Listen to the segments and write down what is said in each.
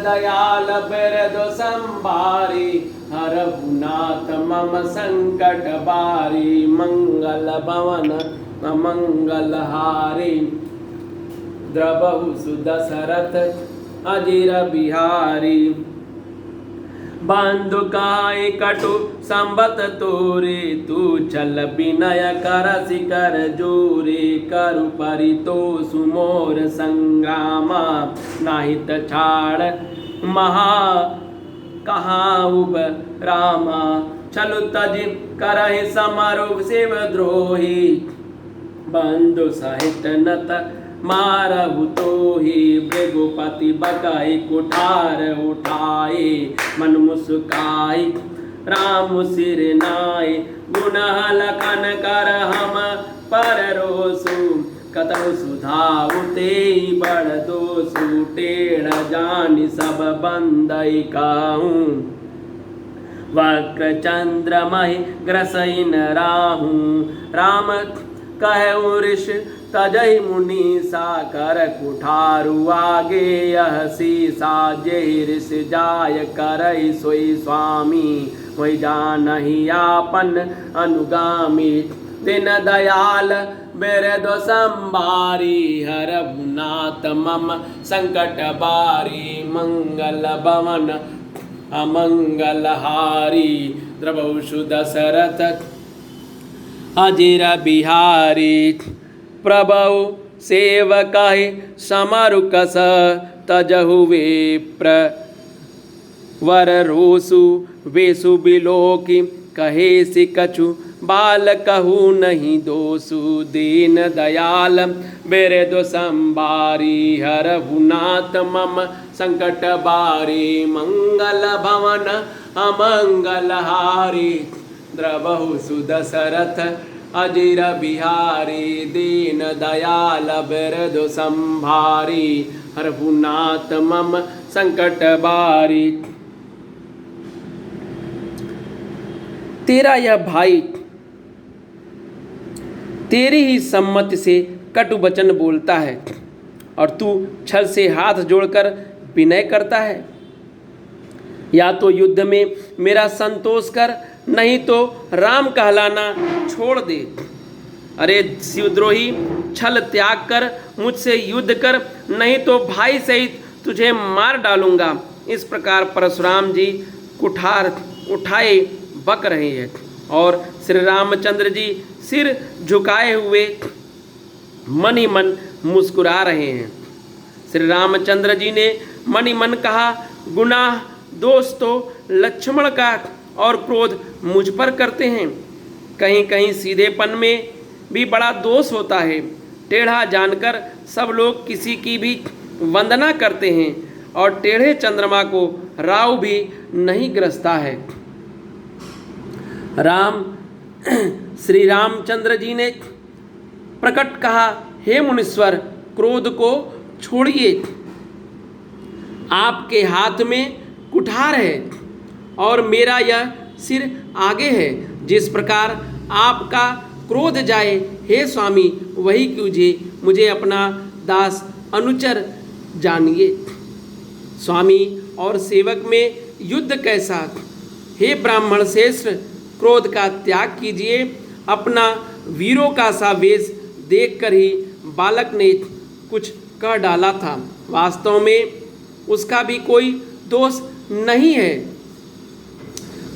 दयाल बिरदु संभारी हरहु नाथ मम संकट बारी मंगल भवन अमंगल हारी द्रवहु सुदशरथ अजिर बिहारी बंधु काय कटु संबत तोरे तू चल विनय कर शिकर जोरे करु परितोषु मोर संग्रामा नाहित छाड़ महा कहाँ उब रामा चलु तज करहि समरु शिव द्रोही बंधु सहित नत मारहु तोहि भृगुपति बकहि कुठार उठाए मन मुस्काई राम सिर नाय गुण लखन कर हम पर रोसु कतहु सुधाउ तेई बड़ दोसु टेढ़ जानि सब बंदई काहूँ वक्र चंद्र महि ग्रसइन राहू राम कहु ऋष तजहि मुनि साकर कुठारु आगे यह सीसा जेहि ऋष जाय करहि सोई स्वामी वही जानहि आपन अनुगामी दिन दयाल बिरदु संभारी हरहु नाथ मम संकट बारी मंगल भवन अमंगल हारी द्रवहु सुदशरथ अजिर बिहारी प्रभु सेवकहि समरुकस तजहु विप्र वर रोसु वेसु बिलोकी कहे सि कछु बाल कहू नहीं दोसु दीन दयाल बिरदु संभारी हरहु नाथ मम संकट बारी मंगल भवन अमंगल हारी द्रवहु सुदशरथ अजिर बिहारी दीन दयाल बिरदु संभारी हरहु नाथ मम संकट बारी। तेरा यह भाई तेरी ही सम्मति से कटु वचन बोलता है और तू छल से हाथ जोड़कर विनय करता है। या तो युद्ध में मेरा संतोष कर नहीं तो राम कहलाना छोड़ दे। अरे शिवद्रोही छल त्याग कर मुझसे युद्ध कर नहीं तो भाई सहित तुझे मार डालूंगा। इस प्रकार परशुराम जी कुठार उठाए बक रहे हैं और श्री रामचंद्र जी सिर झुकाए हुए मन ही मन मुस्कुरा रहे हैं। श्री रामचंद्र जी ने मन ही मन कहा, गुनाह दोष तो लक्ष्मण का और क्रोध मुझ पर करते हैं। कहीं कहीं सीधेपन में भी बड़ा दोष होता है। टेढ़ा जानकर सब लोग किसी की भी वंदना करते हैं और टेढ़े चंद्रमा को राव भी नहीं ग्रसता है। श्री रामचंद्र जी ने प्रकट कहा, हे मुनीश्वर, क्रोध को छोड़िए। आपके हाथ में कुठार है और मेरा यह सिर आगे है। जिस प्रकार आपका क्रोध जाए, हे स्वामी, वही कीजिए। मुझे अपना दास अनुचर जानिए। स्वामी और सेवक में युद्ध कैसा। हे ब्राह्मण श्रेष्ठ, क्रोध का त्याग कीजिए। अपना वीरों का सा वेश देखकर ही बालक ने कुछ कह डाला था। वास्तव में उसका भी कोई दोष नहीं है।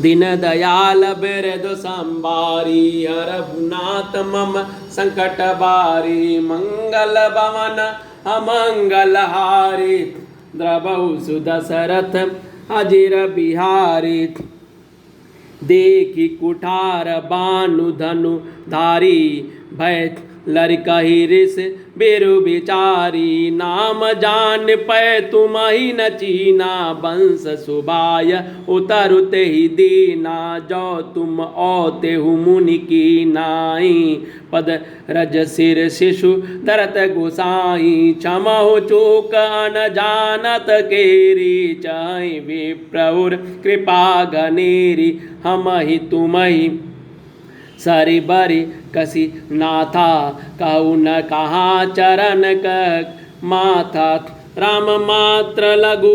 दीन दयाल बिरदु संभारी हरहु नाथ मम संकट बारी मंगल भवन अमंगल हारी द्रवहु सुदशरथ अजिर बिहारी। देखी कुठार बानु धनु धारी भय लड़कहि ऋष बेरु बिचारी। नाम जान पै तुम ही न चीना वंश सुबाय उतरुते ही दीना। जो तुम औते हु मुनि की नाई पद रज सिर शिशु धरत गोसाई। क्षमहु चूक अन जानत केरी चाहि विप्रउर कृपा घनेरी। हम ही तुम ही सरि बरि कसी नाथा कहु न कहा चरण क माथा। राम मात्र लघु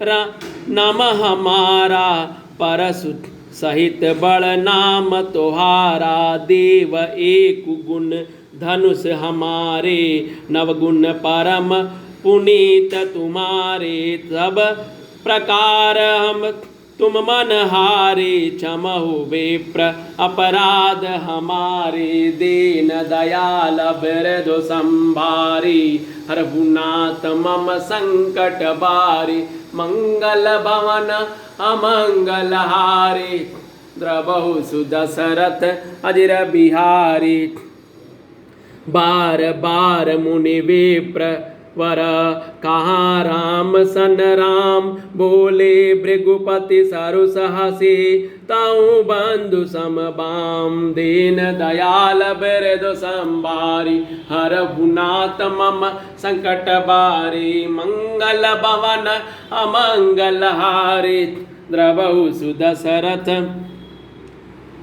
नाम हमारा, परसु सहित बड़ नाम तोहारा। देव एक गुण धनुष हमारे, नवगुण परम पुनीत तुम्हारे। सब प्रकार हम तुम मन हारे, क्षमहु विप्र अपराध हमारे। दीन दयाल बिरधु संभारी, हरहु नाथ मम संकट बारी। मंगल भवन अमंगल हारी, द्रवहु सुदशरथ अजिर बिहारी। बार बार मुनि विप्र वर, कहाँ राम सन राम। बोले भृगुपति सरु सहसी, ताऊ बंधु सम बाम। दीन दयाल बिरधु संभारी, हरहु नाथ मम संकट बारी। मंगल भवन अमंगल हारी, द्रवहु सुदशरथ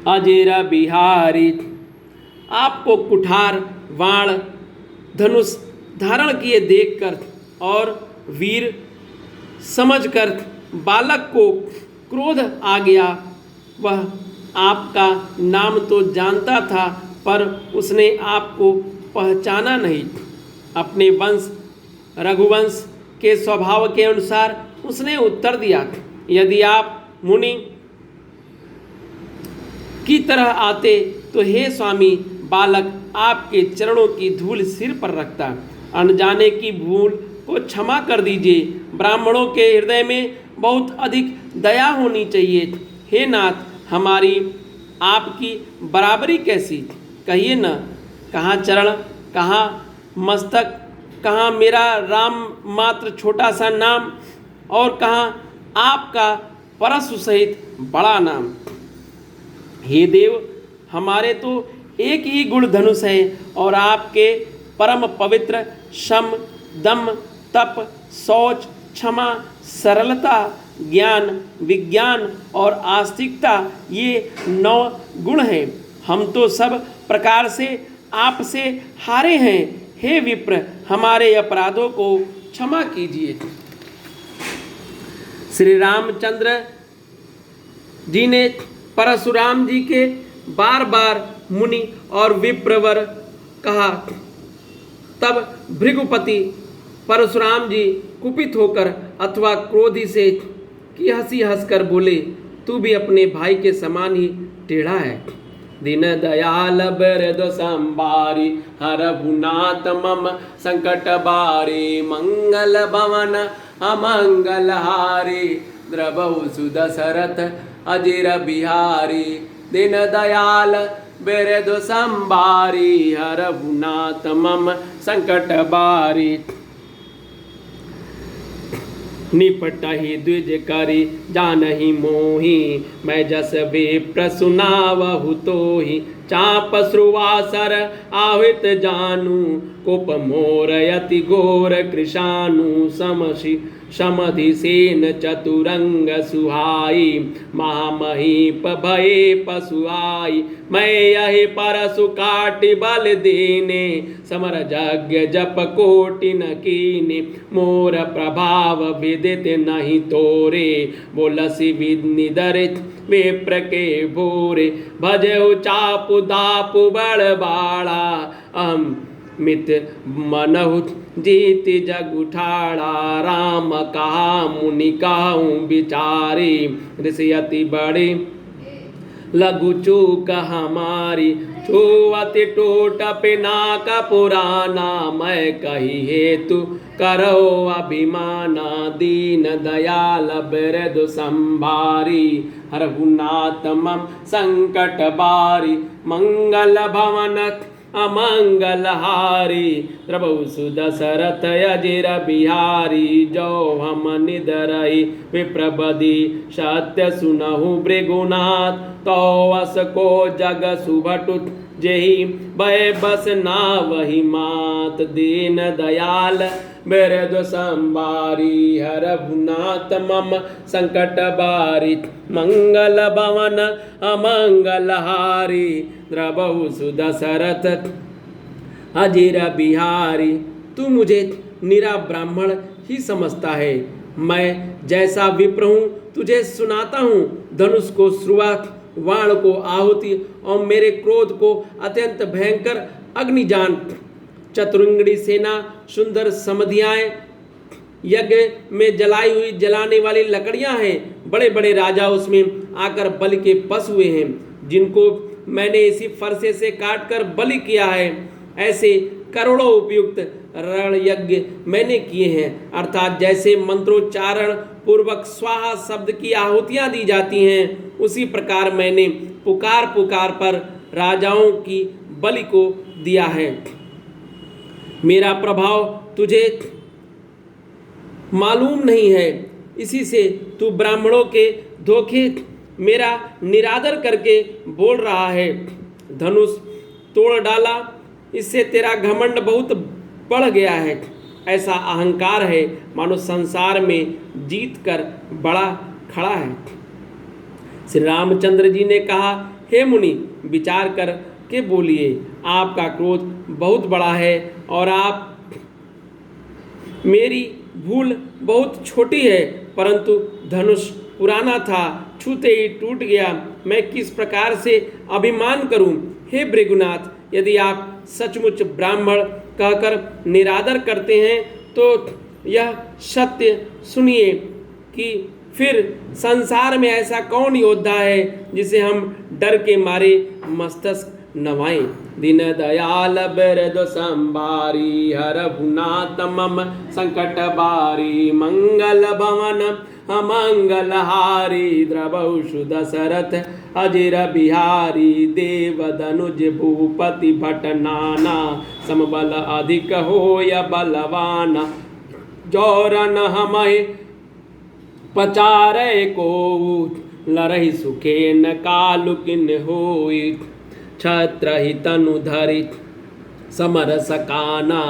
अजिर बिहारी। आपको कुठार, वाण, धनुष धारण किए देखकर और वीर समझकर बालक को क्रोध आ गया। वह आपका नाम तो जानता था, पर उसने आपको पहचाना नहीं। अपने वंश रघुवंश के स्वभाव के अनुसार उसने उत्तर दिया, यदि आप मुनि की तरह आते तो हे स्वामी, बालक आपके चरणों की धूल सिर पर रखता। अनजाने की भूल को क्षमा कर दीजिए। ब्राह्मणों के हृदय में बहुत अधिक दया होनी चाहिए। हे नाथ, हमारी आपकी बराबरी कैसी, कहिए न। कहाँ चरण, कहाँ मस्तक, कहाँ मेरा राम मात्र छोटा सा नाम, और कहाँ आपका परशु सहित बड़ा नाम। हे देव, हमारे तो एक ही गुण धनुष है, और आपके परम पवित्र शम, दम, तप, शौच, क्षमा, सरलता, ज्ञान, विज्ञान और आस्तिकता, ये 9 गुण हैं। हम तो सब प्रकार से आपसे हारे हैं। हे विप्र, हमारे अपराधों को क्षमा कीजिए। श्री रामचंद्र जी ने परशुराम जी के बार बार मुनि और विप्रवर कहा। तब भृगुपति परशुराम जी कुपित होकर अथवा क्रोधी से की हंसी हंसकर बोले, तू भी अपने भाई के समान ही टेढ़ा है। दीन दयाल बिरधु संभारी, हरहु नाथ मम संकट बारी। मंगल भवन अमंगल हारी, द्रवहु सुदशरथ अजिर बिहारी। दीन दयाल बिरधु संभारी, हरहु नाथ मम संकट बारी। निपटहि द्विज करी जानहि मोहि, मैं जस विप्र सुनावहु तोहि। चाप श्रुवासर आहुत जानु, कुप मोर यति घोर कृशानु। समधिसेन चतुरंग सुहाई, महामहीप भये पशुआई। मैं यही परशु काटि बल देने, समर यज्ञ जप कोटि न कीने। मोर प्रभाव विदित नहीं तोरे, बोलसी निदरित विप्र के भोरे। भजहु चापु दापु बड़ बाड़ा, अहम मित मनहु जीत जग उठाड़ा। राम कहा मुनि कहूँ विचारी, ऋषि अति बड़े लघु चूक हमारी। छुअति टूट पिनाक पुराना, मैं कही हेतु करो अभिमाना। दीन दयाल बिरधु संभारी, हरहु नाथ मम संकट बारी। मंगल भवन अमंगल हारी, द्रवहु सुदशरथ अजिर बिहारी। जो हम निदरहि विप्रबधि, सत्य सुनहु भृगुनाथ। तो वस को जग सुभटुत, जेहि भय बस ना वही मात। दीन दयाल बिरधु संभारी, हरहु नाथ मम संकट बारी। मंगल भवन अमंगल हारी, द्रवहु सुदशरथ अजिर बिहारी। तू मुझे निरा ब्राह्मण ही समझता है, मैं जैसा विप्र हूँ तुझे सुनाता हूँ। धनुष को शुरुआत, वाण को आहुति और मेरे क्रोध को अत्यंत भयंकर अग्नि जान। चतुरंगड़ी सेना, सुंदर समधियाएं, यज्ञ में जलाई हुई जलाने वाली लकड़ियां हैं। बड़े बड़े राजा उसमें आकर बलि के पशु हुए हैं, जिनको मैंने इसी फरसे से काट कर बलि किया है। ऐसे करोड़ों उपयुक्त रण यज्ञ मैंने किए हैं, अर्थात जैसे मंत्रोच्चारण पूर्वक स्वाहा शब्द की आहुतियां दी जाती हैं, उसी प्रकार मैंने पुकार पुकार पर राजाओं की बलि को दिया है। मेरा प्रभाव तुझे मालूम नहीं है, इसी से तू ब्राह्मणों के धोखे मेरा निरादर करके बोल रहा है। धनुष तोड़ डाला, इससे तेरा घमंड बहुत बढ़ गया है। ऐसा अहंकार है मानो संसार में जीत कर बड़ा खड़ा है। श्री रामचंद्र जी ने कहा, हे मुनि, विचार कर के बोलिए। आपका क्रोध बहुत बड़ा है और आप मेरी भूल बहुत छोटी है, परंतु धनुष पुराना था, छूते ही टूट गया। मैं किस प्रकार से अभिमान करूं? हे भृगुनाथ, यदि आप सचमुच ब्राह्मण कहकर निरादर करते हैं तो यह सत्य सुनिए कि फिर संसार में ऐसा कौन योद्धा है जिसे हम डर के मारे मस्तक नवाएं। दीन दयाल बिरद संभारी, हर भुनात मम संकट बारी। मंगल भवन अमंगल हारी, द्रवौषु दशरथ अजिर बिहारी। देव धनुज भूपति भट नाना, समबल अधिक होय बलवाना। जौरन हमहि पचारे को, लरहि सुखे न कालु किन होई। छत्र ही तनु धरि समर सकाना,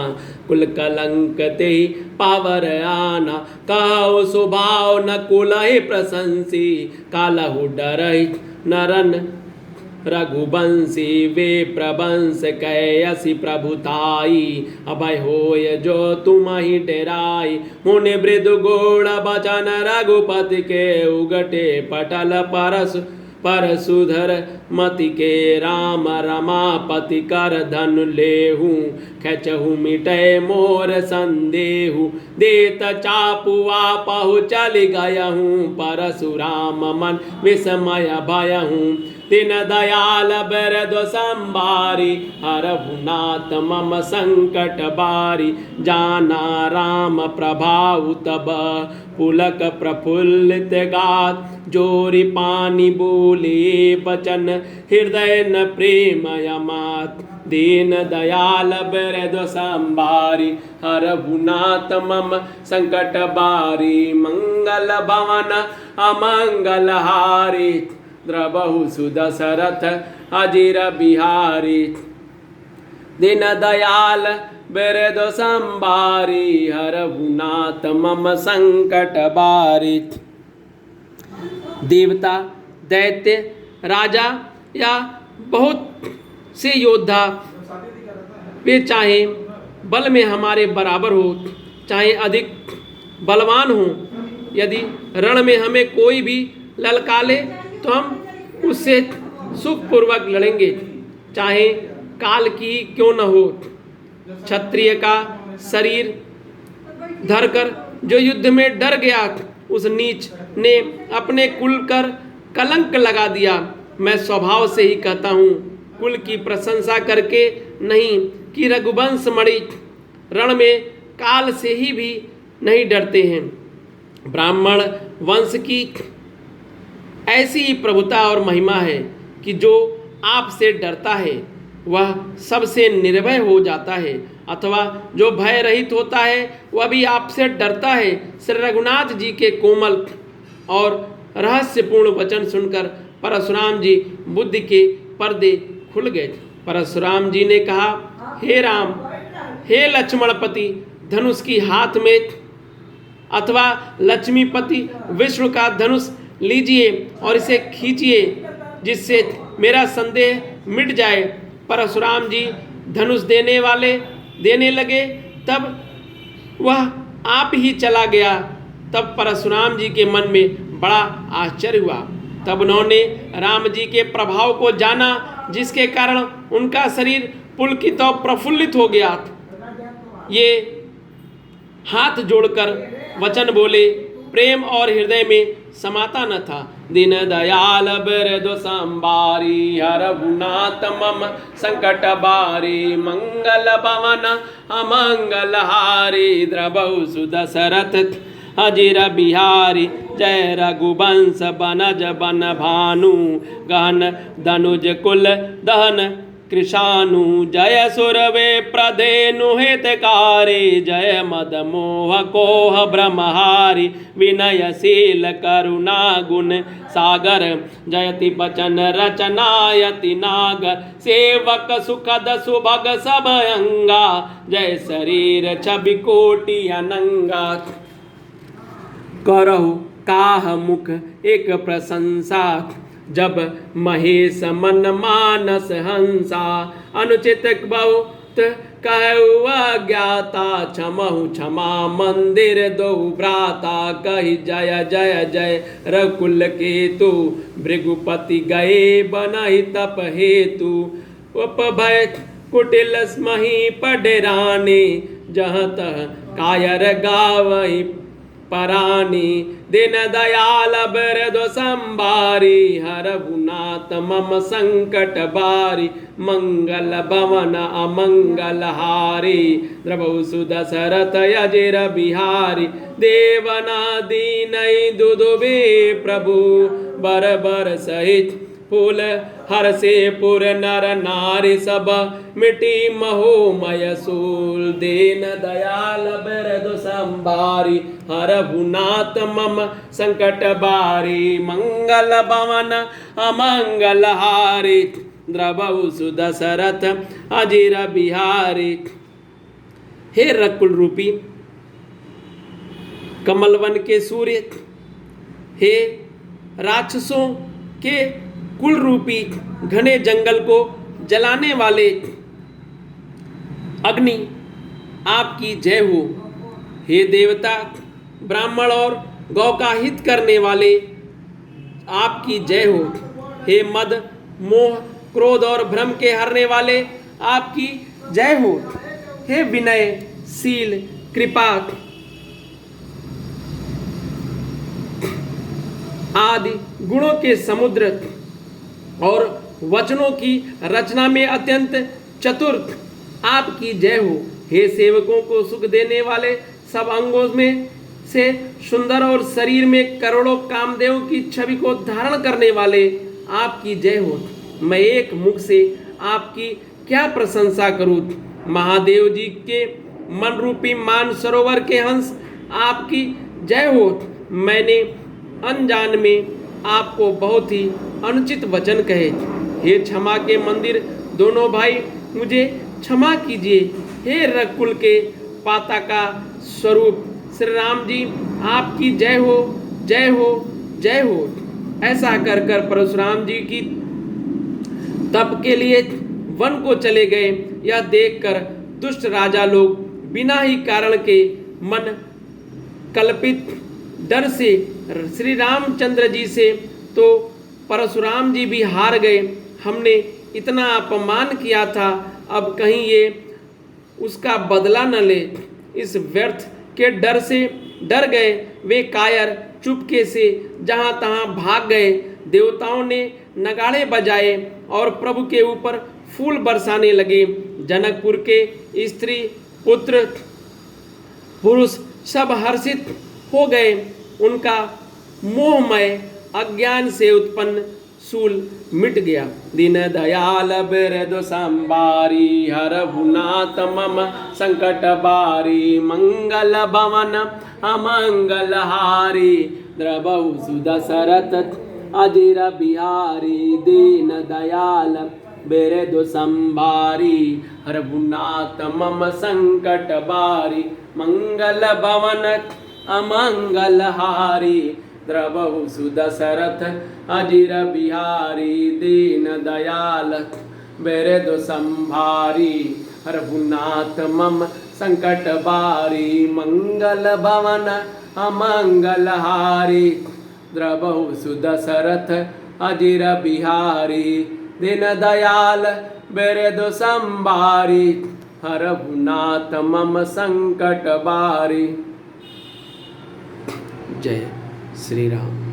कुल कलंक ते पावर आना। कहो स्वभाव न कुलहि प्रशंसी, कालहु डरहि नरन रघुवंशी। वे प्रवंश कैयसी प्रभुताई, अभय होय जो तुम ही डेराई। मुनि मृदु गोड़ बचन रघुपति के, उगटे पटल परशुधर मति के। राम रमापति कर धनु लेहू, खेचहु मिटे मोर संदेहु। देत चापु आपहु चलि गयहूँ, परशुराम मन विस्मय भयहूँ। दीन दयाल बिरद संभारी, हरहु नाथ मम संकट बारी। जाना राम प्रभाव तब, पुलक प्रफुल्लित गात। जोरि पानी बोले बचन, हृदय न प्रेम यमात। दीन दयाल बिरद संभारी, हरहु नाथ मम संकट बारी। मंगल भवन अमंगल हारी, द्रवहु सुदशरथ अजिर बिहारी। दीन दयाल बिरद संभारी, हरहु नाथ मम संकट बारी। देवता, दैत्य, राजा या बहुत से योद्धा, वे चाहे बल में हमारे बराबर हो, चाहे अधिक बलवान हो, यदि रण में हमें कोई भी ललकाले तो हम उससे सुखपूर्वक लड़ेंगे, चाहे काल की क्यों न हो। क्षत्रिय का शरीर धरकर जो युद्ध में डर गया, उस नीच ने अपने कुल कर कलंक लगा दिया। मैं स्वभाव से ही कहता हूँ, कुल की प्रशंसा करके नहीं कि रघुवंश मणि रण में काल से ही भी नहीं डरते हैं। ब्राह्मण वंश की ऐसी ही प्रभुता और महिमा है कि जो आपसे डरता है वह सबसे निर्भय हो जाता है, अथवा जो भय रहित होता है वह भी आपसे डरता है। श्री रघुनाथ जी के कोमल और रहस्यपूर्ण वचन सुनकर परशुराम जी बुद्धि के पर्दे खुल गए। परशुराम जी ने कहा, हे राम, हे लक्ष्मणपति, धनुष की हाथ में अथवा लक्ष्मीपति विष्णु का धनुष लीजिए और इसे खींचिए, जिससे मेरा संदेह मिट जाए। परशुराम जी धनुष देने लगे, तब वह आप ही चला गया। तब परशुराम जी के मन में बड़ा आश्चर्य हुआ। तब उन्होंने राम जी के प्रभाव को जाना, जिसके कारण उनका शरीर पुलकित और प्रफुल्लित हो गया। ये हाथ जोड़कर वचन बोले, प्रेम और हृदय में समाता न था। दीन दयाल बिरदु संबारी, हरहुनाथ मम संकट बारी, मंगल भवन अमंगल हारी, द्रवहु सुदशरथ अजिर बिहारी, जय रघुवंश बनज बन भानु, गहन धनुज कुल दहन कृशानु, जय सुरवे प्रधेनु हितकारी, जय मद मोह कोह ब्रह्महारी, विनयशील करुणा गुण सागर, जयति बचन रचनायति नागर, सेवक सुखद सुभग सब अंगा, जय शरीर छवि कोटि अनंगा, करहु काह मुख एक प्रशंसा, जब महेश मन मानस हंसा, अनुचित बहुत कहु अज्ञाता, क्षमहु क्षमा मंदिर दो भ्राता, कहि जय जय जय रकुल केतु, भृगुपति गए बनहि तप हेतु, उपभय कुटिल स्महि पडराने, जहाँ तह कायर गावहि परानी, दिन दयाल बिरदु संबारी, हरहुनाथ मम संकट बारी, मंगल भवन अमंगल हारी, द्रवहु सुदशरथ अजिर बिहारी, देवना दीनहि दुदुबे प्रभु, बर बर सहित फूल हर से पुर नर नारी, सब मिटी महोमय सूल, दीन दयाल बिरदु संभारी, हरहुनाथ मम संकट बारी, मंगल भवन अमंगल हारी, द्रवहु सुदशरथ अजिर बिहारी। हे रकुल रूपी कमलवन के सूर्य, हे राक्षसों के कुल रूपी घने जंगल को जलाने वाले अग्नि, आपकी जय हो। हे देवता, ब्राह्मण और गौ का हित करने वाले, आपकी जय हो। हे मद मोह क्रोध और भ्रम के हरने वाले, आपकी जय हो। हे विनय शील कृपा आदि गुणों के समुद्र और वचनों की रचना में अत्यंत चतुर, आपकी जय हो। हे सेवकों को सुख देने वाले, सब अंगों में से सुंदर और शरीर में करोड़ों कामदेव की छवि को धारण करने वाले, आपकी जय हो। मैं एक मुख से आपकी क्या प्रशंसा करूं। महादेव जी के मन रूपी मान सरोवर के हंस, आपकी जय हो। मैंने अनजान में आपको बहुत ही अनुचित वचन कहे। हे क्षमा के मंदिर दोनों भाई, मुझे क्षमा कीजिए। हे रकुल के पाता का स्वरूप श्री राम जी, आपकी जय हो, जय हो, जय हो। ऐसा कर कर परशुराम जी की तप के लिए वन को चले गए। यह देखकर दुष्ट राजा लोग बिना ही कारण के मन कल्पित डर से श्री रामचंद्र जी से तो परशुराम जी भी हार गए। हमने इतना अपमान किया था, अब कहीं ये उसका बदला न ले। इस व्यर्थ के डर से डर गए वे कायर चुपके से जहाँ तहाँ भाग गए। देवताओं ने नगाड़े बजाए और प्रभु के ऊपर फूल बरसाने लगे। जनकपुर के स्त्री पुत्र पुरुष सब हर्षित हो गए। उनका मोहमय अज्ञान से उत्पन्न शूल मिट गया। दीन दयाल बिरदु संबारी, हरहुनाथ मम संकट बारी, मंगल भवन अमंगल हारी, द्रवहु सुदशरथ अजिर बिहारी। दीन दयाल बिरदु संबारी, हरहुनाथ मम संकट बारी, मंगल भवन अमंगल हारी, द्रवहु सुदशरथ अजिर बिहारी। दीन दयाल बिरदु संभारी, हरहुनाथ मम संकट बारी मंगल भवन अमंगल हारी द्रवहु सुदशरथ अजिर बिहारी दीन दयाल बिरदु संभारी हरहु नाथ मम संकट बारी। जय श्री राम।